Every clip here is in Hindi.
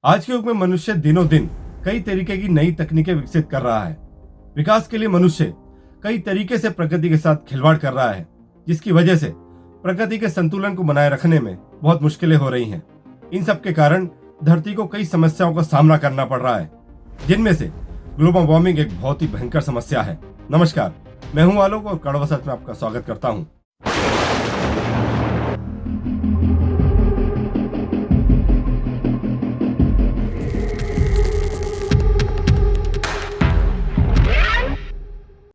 आज के युग में मनुष्य दिनों दिन कई तरीके की नई तकनीकें विकसित कर रहा है। विकास के लिए मनुष्य कई तरीके से प्रकृति के साथ खिलवाड़ कर रहा है, जिसकी वजह से प्रकृति के संतुलन को बनाए रखने में बहुत मुश्किलें हो रही हैं। इन सब के कारण धरती को कई समस्याओं का सामना करना पड़ रहा है, जिनमें से ग्लोबल वार्मिंग एक बहुत ही भयंकर समस्या है। नमस्कार, मैं हूं आलोक और कड़वा सच में आपका स्वागत करता हूं।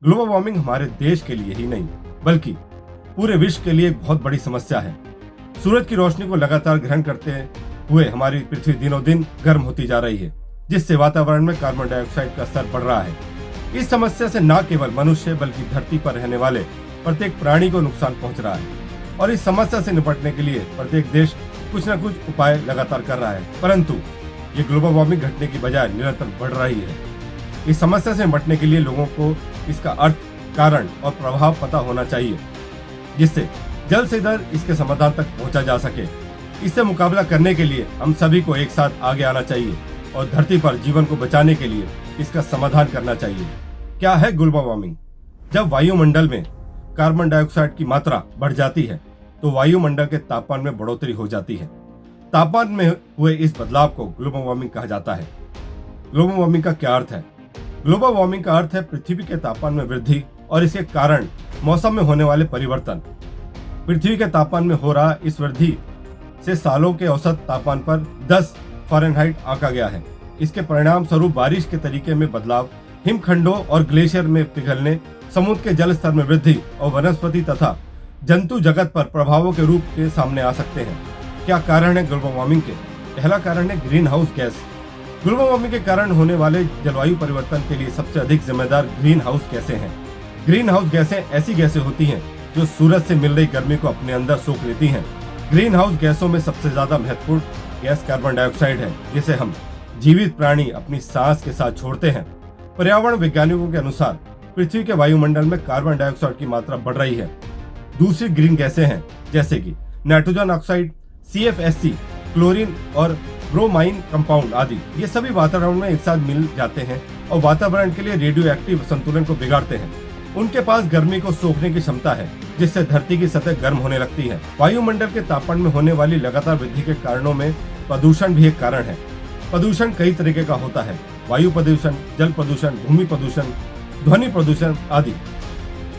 ग्लोबल वार्मिंग हमारे देश के लिए ही नहीं बल्कि पूरे विश्व के लिए एक बहुत बड़ी समस्या है। सूरज की रोशनी को लगातार ग्रहण करते हुए हमारी पृथ्वी दिनों दिन गर्म होती जा रही है, जिससे वातावरण में कार्बन डाइऑक्साइड का स्तर बढ़ रहा है। इस समस्या से न केवल मनुष्य बल्कि धरती पर रहने वाले प्रत्येक प्राणी को नुकसान पहुंच रहा है और इस समस्या से निपटने के लिए प्रत्येक देश कुछ न कुछ उपाय लगातार कर रहा है, परंतु ये ग्लोबल वार्मिंग घटने की बजाय निरंतर बढ़ रही है। इस समस्या से निपटने के लिए लोगों को इसका अर्थ, कारण और प्रभाव पता होना चाहिए, जिससे जल्द से जल्द इसके समाधान तक पहुंचा जा सके। इससे मुकाबला करने के लिए हम सभी को एक साथ आगे आना चाहिए और धरती पर जीवन को बचाने के लिए इसका समाधान करना चाहिए। क्या है ग्लोबल वार्मिंग? जब वायुमंडल में कार्बन डाइऑक्साइड की मात्रा बढ़ जाती है तो वायुमंडल के तापमान में बढ़ोतरी हो जाती है। तापमान में हुए इस बदलाव को ग्लोबल वार्मिंग कहा जाता है। ग्लोबल वार्मिंग का क्या अर्थ है? ग्लोबल वार्मिंग का अर्थ है पृथ्वी के तापमान में वृद्धि और इसके कारण मौसम में होने वाले परिवर्तन। पृथ्वी के तापमान में हो रहा इस वृद्धि से सालों के औसत तापमान पर 10 फ़ारेनहाइट आंका गया है। इसके परिणाम स्वरूप बारिश के तरीके में बदलाव, हिमखंडों और ग्लेशियर में पिघलने, समुद्र के जल स्तर में वृद्धि और वनस्पति तथा जंतु जगत पर प्रभावों के रूप के सामने आ सकते हैं। क्या कारण है ग्लोबल वार्मिंग के? पहला कारण है green house gas. Global warming के कारण होने वाले जलवायु परिवर्तन के लिए सबसे अधिक जिम्मेदार ग्रीन हाउस गैसें हैं। ग्रीन हाउस गैसें ऐसी गैसें होती हैं जो सूरज से मिल रही गर्मी को अपने अंदर सोख लेती हैं। ग्रीन हाउस गैसों में सबसे ज्यादा महत्वपूर्ण गैस कार्बन डाइऑक्साइड है, जिसे हम जीवित प्राणी अपनी सांस के साथ छोड़ते हैं। पर्यावरण वैज्ञानिकों के अनुसार पृथ्वी के वायुमंडल में कार्बन डाइऑक्साइड की मात्रा बढ़ रही है। दूसरी ग्रीन गैसें हैं जैसे कि नाइट्रोजन ऑक्साइड, CFSC, क्लोरीन और ब्रोमाइन कंपाउंड आदि। ये सभी वातावरण में एक साथ मिल जाते हैं और वातावरण के लिए रेडियो एक्टिव संतुलन को बिगाड़ते हैं। उनके पास गर्मी को सोखने की क्षमता है, जिससे धरती की सतह गर्म होने लगती है। वायुमंडल के तापमान में होने वाली लगातार वृद्धि के कारणों में प्रदूषण भी एक कारण है। प्रदूषण कई तरीके का होता है: वायु प्रदूषण, जल प्रदूषण, भूमि प्रदूषण, ध्वनि प्रदूषण आदि।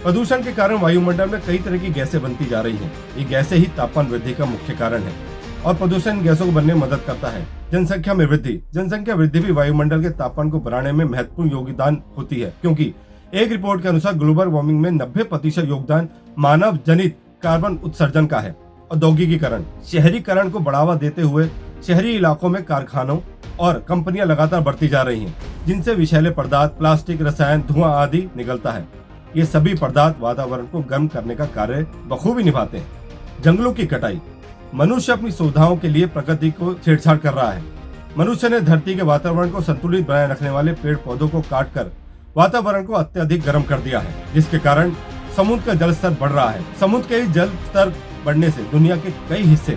प्रदूषण के कारण वायुमंडल में कई तरह की गैसें बनती जा रही हैं। ये गैसें ही तापमान वृद्धि का मुख्य कारण है और प्रदूषण गैसों को बनने में मदद करता है। जनसंख्या में वृद्धि। जनसंख्या वृद्धि भी वायुमंडल के तापमान को बढ़ाने में महत्वपूर्ण योगदान होती है, क्योंकि एक रिपोर्ट के अनुसार ग्लोबल वार्मिंग में 90% योगदान मानव जनित कार्बन उत्सर्जन का है। औद्योगिकीकरण। शहरीकरण को बढ़ावा देते हुए शहरी इलाकों में कारखानों और कंपनियां लगातार बढ़ती जा रही हैं, जिनसे विषैले पदार्थ, प्लास्टिक, रसायन, धुआं आदि निकलता है। ये सभी पदार्थ वातावरण को गर्म करने का कार्य बखूबी निभाते हैं। जंगलों की कटाई। मनुष्य अपनी सुविधाओं के लिए प्रकृति को छेड़छाड़ कर रहा है। मनुष्य ने धरती के वातावरण को संतुलित बनाए रखने वाले पेड़ पौधों को काटकर वातावरण को अत्यधिक गर्म कर दिया है, जिसके कारण समुद्र का जल स्तर बढ़ रहा है। समुद्र के जल स्तर बढ़ने से दुनिया के कई हिस्से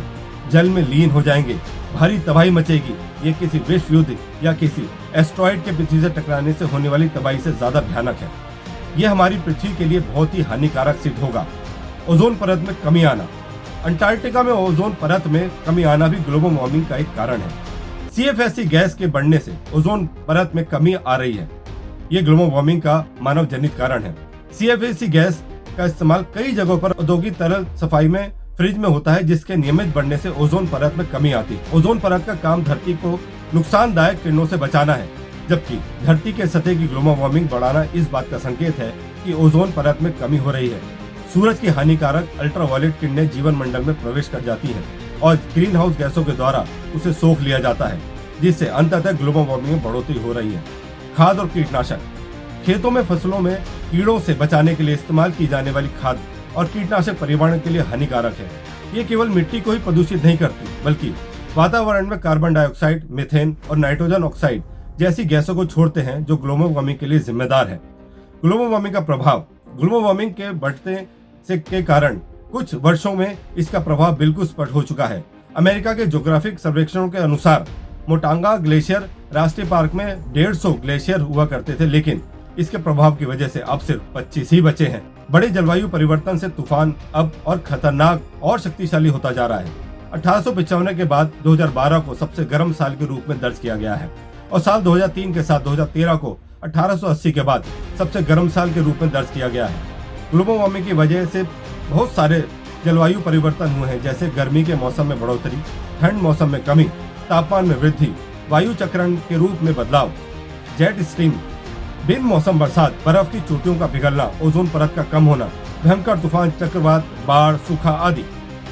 जल में लीन हो जाएंगे। भारी तबाही मचेगी। ये किसी विश्व युद्ध या किसी एस्ट्रॉइड के पृथ्वी से टकराने से होने वाली तबाही से ज्यादा भयानक है। यह हमारी पृथ्वी के लिए बहुत ही हानिकारक सिद्ध होगा। ओजोन परत में कमी आना। अंटार्कटिका में ओजोन परत में कमी आना भी ग्लोबल वार्मिंग का एक कारण है। CFSC गैस के बढ़ने से ओजोन परत में कमी आ रही है। ये ग्लोबल वार्मिंग का मानव जनित कारण है। CFSC गैस का इस्तेमाल कई जगहों पर औद्योगिक तरल सफाई में, फ्रिज में होता है, जिसके नियमित बढ़ने से ओजोन परत में कमी आती है। ओजोन परत का काम धरती को नुकसानदायक किरणों से बचाना है, जबकि धरती के सतह की ग्लोबल वार्मिंग बढ़ाना इस बात का संकेत है कि ओजोन परत में कमी हो रही है। सूरज की हानिकारक अल्ट्रावायलेट किरणें जीवन मंडल में प्रवेश कर जाती हैं और ग्रीन हाउस गैसों के द्वारा उसे सोख लिया जाता है, जिससे अंततः ग्लोबल वार्मिंग में बढ़ोतरी हो रही है। खाद और कीटनाशक। खेतों में फसलों में कीड़ों से बचाने के लिए इस्तेमाल की जाने वाली खाद और कीटनाशक पर्यावरण के लिए हानिकारक है। ये केवल मिट्टी को ही प्रदूषित नहीं करती, बल्कि वातावरण में कार्बन डाइऑक्साइड, मीथेन और नाइट्रोजन ऑक्साइड जैसी गैसों को छोड़ते हैं, जो ग्लोबल वार्मिंग के लिए जिम्मेदार है। ग्लोबल वार्मिंग का प्रभाव। ग्लोबल वार्मिंग के बढ़ते से के कारण कुछ वर्षों में इसका प्रभाव बिल्कुल स्पष्ट हो चुका है। अमेरिका के ज्योग्राफिक सर्वेक्षणों के अनुसार मोटांगा ग्लेशियर राष्ट्रीय पार्क में 150 ग्लेशियर हुआ करते थे, लेकिन इसके प्रभाव की वजह से अब सिर्फ 25 ही बचे हैं। बड़े जलवायु परिवर्तन से तूफान अब और खतरनाक और शक्तिशाली होता जा रहा है। 1895 के बाद 2012 को सबसे गर्म साल के रूप में दर्ज किया गया है और साल 2003 के साथ 2013 को 1880 के बाद सबसे गर्म साल के रूप में दर्ज किया गया है। ग्लोबल वार्मिंग की वजह से बहुत सारे जलवायु परिवर्तन हुए हैं, जैसे गर्मी के मौसम में बढ़ोतरी, ठंड मौसम में कमी, तापमान में वृद्धि, वायु चक्रण के रूप में बदलाव, जेट स्ट्रीम, बिन मौसम बरसात, बर्फ की चोटियों का पिघलना, ओजोन परत का कम होना, भयंकर तूफान, चक्रवात, बाढ़, सूखा आदि।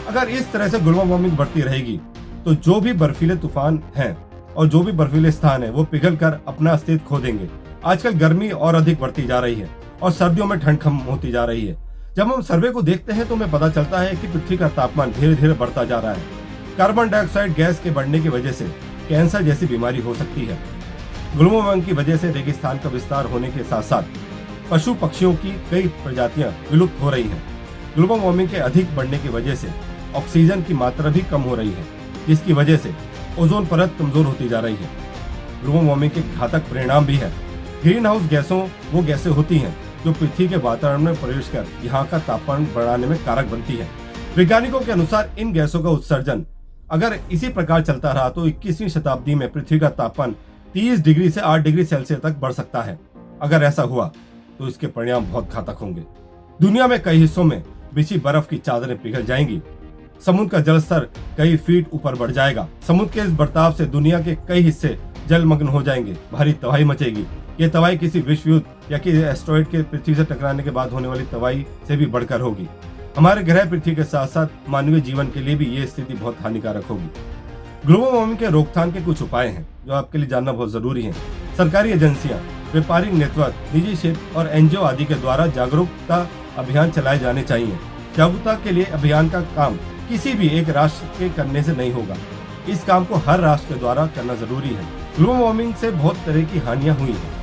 अगर इस तरह से ग्लोबल वार्मिंग बढ़ती रहेगी तो जो भी बर्फीले तूफान हैं और जो भी बर्फीले स्थान है वो पिघल कर अपना अस्तित्व खो देंगे। आजकल गर्मी और अधिक बढ़ती जा रही है और सर्दियों में ठंड कम होती जा रही है। जब हम सर्वे को देखते हैं तो हमें पता चलता है कि पृथ्वी का तापमान धीरे धीरे बढ़ता जा रहा है। कार्बन डाइऑक्साइड गैस के बढ़ने की वजह से कैंसर जैसी बीमारी हो सकती है। ग्लोबल वार्मिंग की वजह से रेगिस्तान का विस्तार होने के साथ साथ पशु पक्षियों की कई प्रजातियां विलुप्त हो रही हैं। ग्लोबल वार्मिंग के अधिक बढ़ने की वजह से ऑक्सीजन की मात्रा भी कम हो रही है, जिसकी वजह से ओजोन परत कमजोर होती जा रही है। ग्लोबल वार्मिंग के घातक परिणाम भी है। ग्रीन हाउस गैसों वो गैसें होती हैं जो पृथ्वी के वातावरण में प्रवेश कर यहाँ का तापमान बढ़ाने में कारक बनती है। वैज्ञानिकों के अनुसार इन गैसों का उत्सर्जन अगर इसी प्रकार चलता रहा तो 21वीं शताब्दी में पृथ्वी का तापमान 30 डिग्री से 8 डिग्री सेल्सियस तक बढ़ सकता है। अगर ऐसा हुआ तो इसके परिणाम बहुत घातक होंगे। दुनिया में कई हिस्सों में बिछी बर्फ की चादरें पिघल जाएंगी। समुद्र का जलस्तर कई फीट ऊपर बढ़ जाएगा। समुद्र के इस बर्ताव से दुनिया के कई हिस्से जलमग्न हो जाएंगे। भारी तबाही मचेगी। ये तबाही किसी विश्व युद्ध या किसी एस्टेरॉयड के पृथ्वी से टकराने के बाद होने वाली तबाही से भी बढ़कर होगी। हमारे ग्रह पृथ्वी के साथ साथ मानवीय जीवन के लिए भी ये स्थिति बहुत हानिकारक होगी। ग्लोबल वार्मिंग के रोकथाम के कुछ उपाय हैं जो आपके लिए जानना बहुत जरूरी है। सरकारी एजेंसियां, व्यापारिक नेटवर्क, निजी क्षेत्र और एनजीओ आदि के द्वारा जागरूकता अभियान चलाए जाने चाहिए। जागरूकता के लिए अभियान का काम किसी भी एक राष्ट्र के करने से नहीं होगा। इस काम को हर राष्ट्र के द्वारा करना जरूरी है। ग्लोबल वार्मिंग से बहुत तरह की हानियां हुई हैं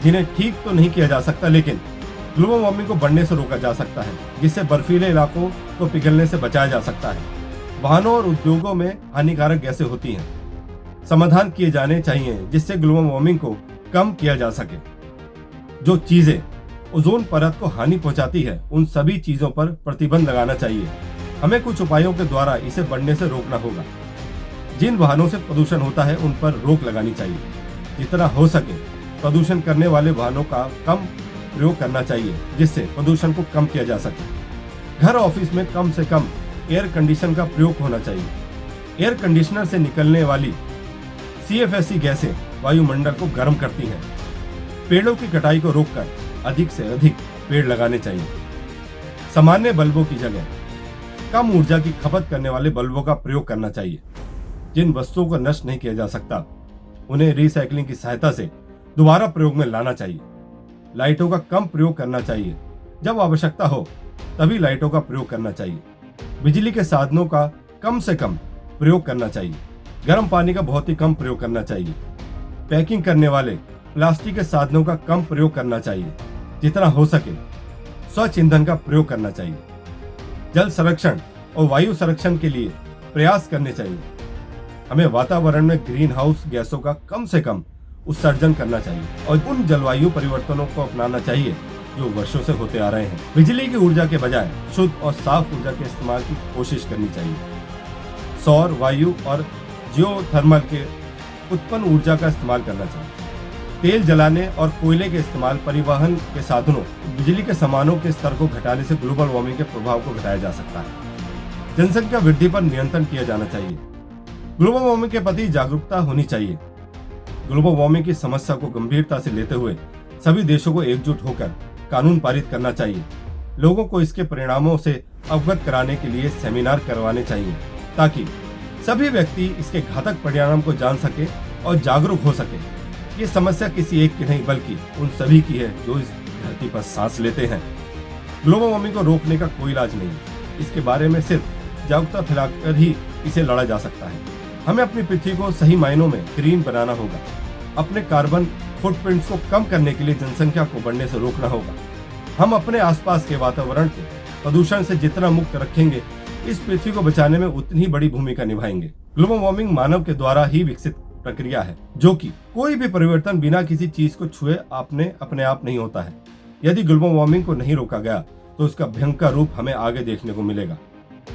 जिन्हें ठीक तो नहीं किया जा सकता, लेकिन ग्लोबल वार्मिंग को बढ़ने से रोका जा सकता है, जिससे बर्फीले इलाकों को पिघलने से बचाया जा सकता है। वाहनों और उद्योगों में हानिकारक गैसें होती हैं, समाधान किए जाने चाहिए जिससे ग्लोबल वार्मिंग को कम किया जा सके। जो चीजें ओजोन परत को हानि पहुंचाती है उन सभी चीजों पर प्रतिबंध लगाना चाहिए। हमें कुछ उपायों के द्वारा इसे बढ़ने से रोकना होगा। जिन वाहनों से प्रदूषण होता है उन पर रोक लगानी चाहिए। जितना हो सके प्रदूषण करने वाले वाहनों का कम प्रयोग करना चाहिए, जिससे प्रदूषण को कम किया जा सके। घर ऑफिस में कम से कम एयर कंडीशन का प्रयोग होना चाहिए। एयर कंडीशनर से निकलने वाली CFC गैसें वायुमंडल को गर्म करती हैं। पेड़ों की कटाई को रोककर अधिक से अधिक पेड़ लगाने चाहिए। सामान्य बल्बों की जगह कम ऊर्जा की खपत करने वाले बल्बों का प्रयोग करना चाहिए। जिन वस्तुओं को नष्ट नहीं किया जा सकता उन्हें रिसाइकलिंग की सहायता से दोबारा प्रयोग में लाना चाहिए। लाइटों का कम प्रयोग करना चाहिए। जब आवश्यकता हो तभी लाइटों का प्रयोग करना चाहिए। बिजली के साधनों का कम से कम प्रयोग करना चाहिए। गर्म पानी का बहुत ही कम प्रयोग करना चाहिए। पैकिंग करने वाले प्लास्टिक के साधनों का कम प्रयोग करना चाहिए। जितना हो सके स्वच्छ ईंधन का प्रयोग करना चाहिए। जल संरक्षण और वायु संरक्षण के लिए प्रयास करने चाहिए। हमें वातावरण में ग्रीन हाउस गैसों का कम से कम उत्सर्जन करना चाहिए और उन जलवायु परिवर्तनों को अपनाना चाहिए जो वर्षों से होते आ रहे हैं। बिजली की ऊर्जा के बजाय शुद्ध और साफ ऊर्जा के इस्तेमाल की कोशिश करनी चाहिए। सौर, वायु और जियोथर्मल के उत्पन्न ऊर्जा का इस्तेमाल करना चाहिए। तेल जलाने और कोयले के इस्तेमाल, परिवहन के साधनों, बिजली के सामानों के स्तर को घटाने से ग्लोबल वार्मिंग के प्रभाव को घटाया जा सकता है। जनसंख्या वृद्धि पर नियंत्रण किया जाना चाहिए। ग्लोबल वार्मिंग के प्रति जागरूकता होनी चाहिए। ग्लोबल वार्मिंग की समस्या को गंभीरता से लेते हुए सभी देशों को एकजुट होकर कानून पारित करना चाहिए। लोगों को इसके परिणामों से अवगत कराने के लिए सेमिनार करवाने चाहिए ताकि सभी व्यक्ति इसके घातक परिणाम को जान सके और जागरूक हो सके। ये समस्या किसी एक की नहीं बल्कि उन सभी की है जो इस धरती पर सांस लेते हैं। ग्लोबल वार्मिंग को रोकने का कोई इलाज नहीं, इसके बारे में सिर्फ जागरूकता फैलाकर ही इसे लड़ा जा सकता है। हमें अपनी पृथ्वी को सही मायनों में ग्रीन बनाना होगा। अपने कार्बन फुटप्रिंट्स को कम करने के लिए जनसंख्या को बढ़ने से रोकना होगा। हम अपने आसपास के वातावरण को प्रदूषण से जितना मुक्त रखेंगे, इस पृथ्वी को बचाने में उतनी ही बड़ी भूमिका निभाएंगे। ग्लोबल वार्मिंग मानव के द्वारा ही विकसित प्रक्रिया है, जो कि कोई भी परिवर्तन बिना किसी चीज को छुए अपने आप नहीं होता है। यदि ग्लोबल वार्मिंग को नहीं रोका गया तो उसका भयंकर रूप हमें आगे देखने को मिलेगा,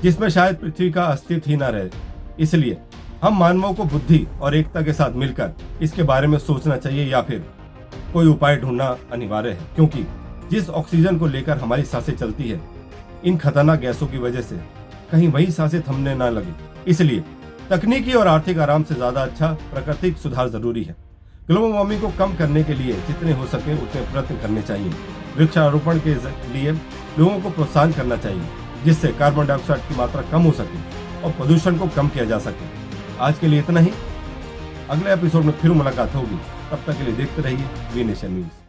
जिसमें शायद पृथ्वी का अस्तित्व ही न रहे। इसलिए हम मानवों को बुद्धि और एकता के साथ मिलकर इसके बारे में सोचना चाहिए या फिर कोई उपाय ढूंढना अनिवार्य है, क्योंकि जिस ऑक्सीजन को लेकर हमारी सांसें चलती है, इन खतरनाक गैसों की वजह से कहीं वही सांसें थमने ना लगे। इसलिए तकनीकी और आर्थिक आराम से ज्यादा अच्छा प्राकृतिक सुधार जरूरी है। ग्लोबल वार्मिंग को कम करने के लिए जितने हो सके उतने प्रयत्न करने चाहिए। वृक्षारोपण के लिए लोगों को प्रोत्साहन करना चाहिए, जिससे कार्बन डाइऑक्साइड की मात्रा कम हो सके और प्रदूषण को कम किया जा सके। आज के लिए इतना ही। अगले एपिसोड में फिर मुलाकात होगी। तब तक के लिए देखते रहिए We Nation News.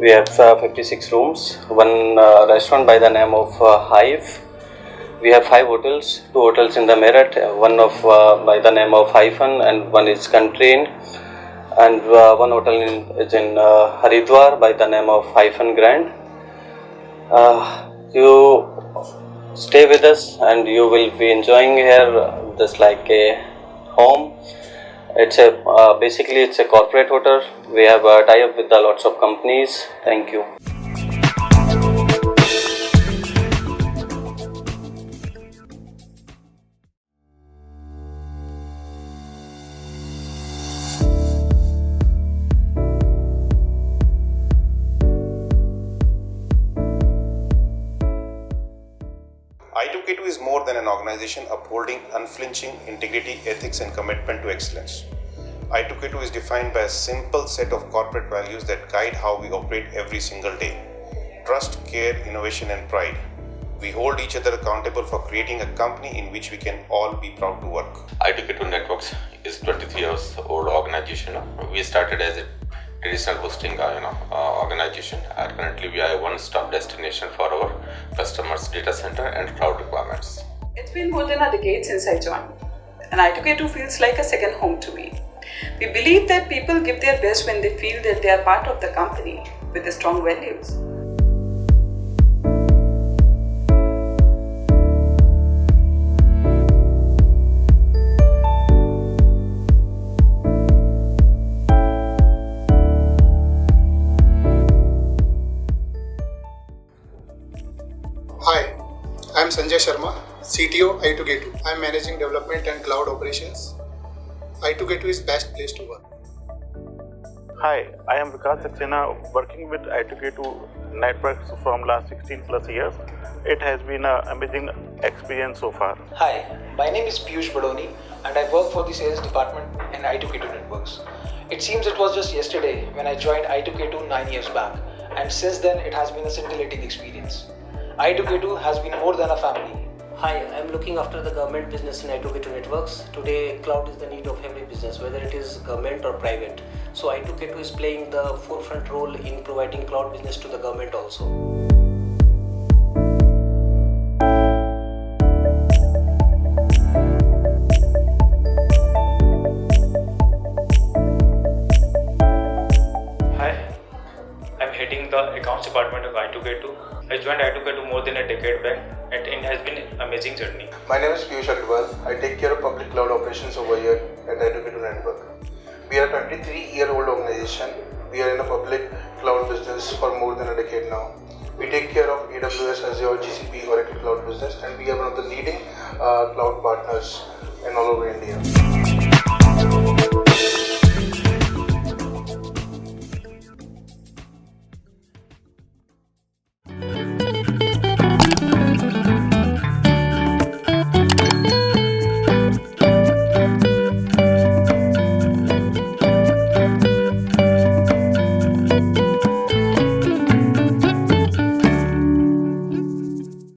We have 56 rooms, one restaurant by the name of Hive. We have 5 hotels, 2 hotels in the Meerut, one by the name of Hyphen and one is Country Inn, and one hotel is in Haridwar by the name of Hyphen Grand. You stay with us and you will be enjoying here just like a home. It's basically it's a corporate hotel. We have a tie-up with lots of companies. Thank you. I2K2 is more than an organization upholding unflinching integrity, ethics, and commitment to excellence. I2K2 is defined by a simple set of corporate values that guide how we operate every single day. Trust, care, innovation, and pride. We hold each other accountable for creating a company in which we can all be proud to work. I2K2 Networks is 23 years old organization. We started as a traditional hosting organization, and currently we are a one-stop destination for our customers' data center and cloud requirements. It's been more than a decade since I joined, and I2K2 feels like a second home to me. We believe that people give their best when they feel that they are part of the company with the strong values. Hi, I am Sanjay Sharma, CTO I2K2. I am managing development and cloud operations. I2K2 is best place to work. Hi, I am Vikas Saxena, working with I2K2 networks from last 16 plus years. It has been an amazing experience so far. Hi, my name is Piyush Badoni and I work for the sales department in I2K2 Networks. It seems it was just yesterday when I joined I2K2 9 years back, and since then it has been a scintillating experience. I2K2 has been more than a family. Hi, I am looking after the government business in I2K2 Networks. Today, cloud is the need of every business, whether it is government or private. So I2K2 is playing the forefront role in providing cloud business to the government also. Hi, I'm heading the accounts department of I2K2. I joined I2K2 more than a decade back, and it has been an amazing journey. My name is Piyush Agarwal. I take care of public cloud operations over here at I2K2 Network. We are a 23-year-old organization. We are in a public cloud business for more than a decade now. We take care of AWS, Azure, GCP, Oracle Cloud business, and we are one of the leading cloud partners in all over India.